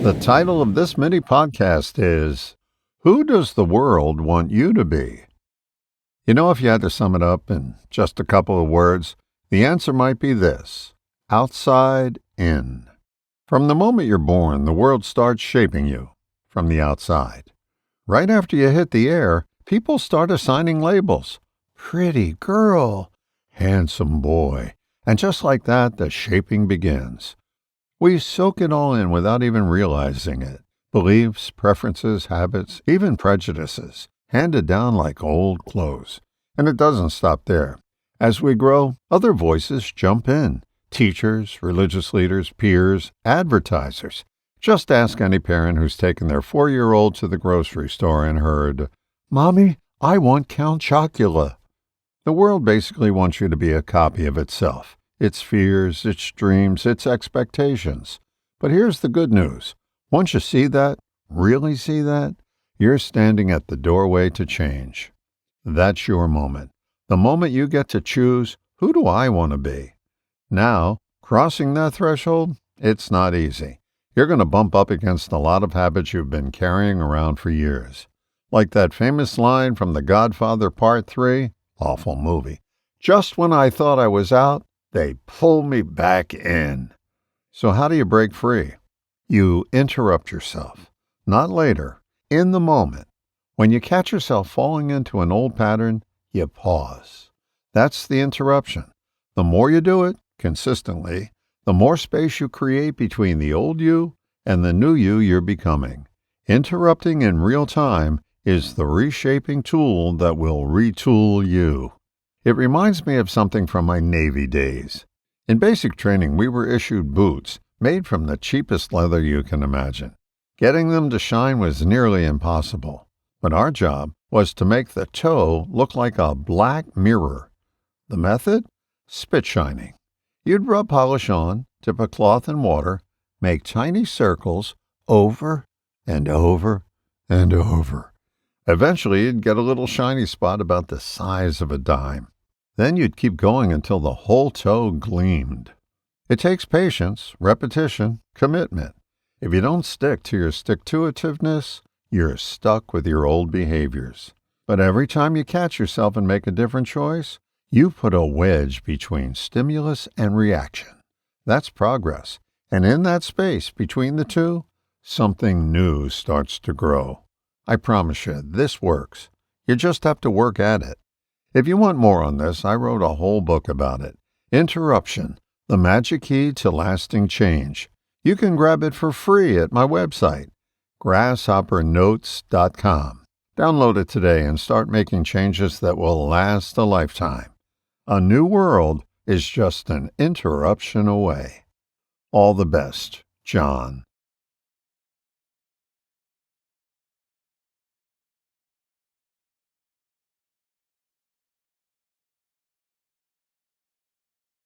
The title of this mini podcast is Who Does the World Want You to Be? You know, if you had to sum it up in just a couple of words, the answer might be this: outside in. From the moment you're born, the world starts shaping you from the outside. Right after you hit the air, people start assigning labels. Pretty girl, handsome boy. And just like that, the shaping begins. We soak it all in without even realizing it. Beliefs, preferences, habits, even prejudices, handed down like old clothes. And it doesn't stop there. As we grow, other voices jump in. Teachers, religious leaders, peers, advertisers. Just ask any parent who's taken their 4-year-old to the grocery store and heard, "Mommy, I want Count Chocula." The world basically wants you to be a copy of itself. Its fears, its dreams, its expectations. But here's the good news. Once you see that, really see that, you're standing at the doorway to change. That's your moment. The moment you get to choose, who do I want to be? Now, crossing that threshold, it's not easy. You're going to bump up against a lot of habits you've been carrying around for years. Like that famous line from The Godfather Part 3, awful movie. Just when I thought I was out, they pull me back in. So how do you break free? You interrupt yourself. Not later. In the moment. When you catch yourself falling into an old pattern, you pause. That's the interruption. The more you do it, consistently, the more space you create between the old you and the new you you're becoming. Interrupting in real time is the reshaping tool that will retool you. It reminds me of something from my Navy days. In basic training, we were issued boots made from the cheapest leather you can imagine. Getting them to shine was nearly impossible, but our job was to make the toe look like a black mirror. The method? Spit shining. You'd rub polish on, dip a cloth in water, make tiny circles over and over and over. Eventually, you'd get a little shiny spot about the size of a dime. Then you'd keep going until the whole toe gleamed. It takes patience, repetition, commitment. If you don't stick to your stick-to-itiveness, you're stuck with your old behaviors. But every time you catch yourself and make a different choice, you put a wedge between stimulus and reaction. That's progress. And in that space between the two, something new starts to grow. I promise you, this works. You just have to work at it. If you want more on this, I wrote a whole book about it. Interruption, the magic key to lasting change. You can grab it for free at my website, grasshoppernotes.com. Download it today and start making changes that will last a lifetime. A new world is just an interruption away. All the best, John.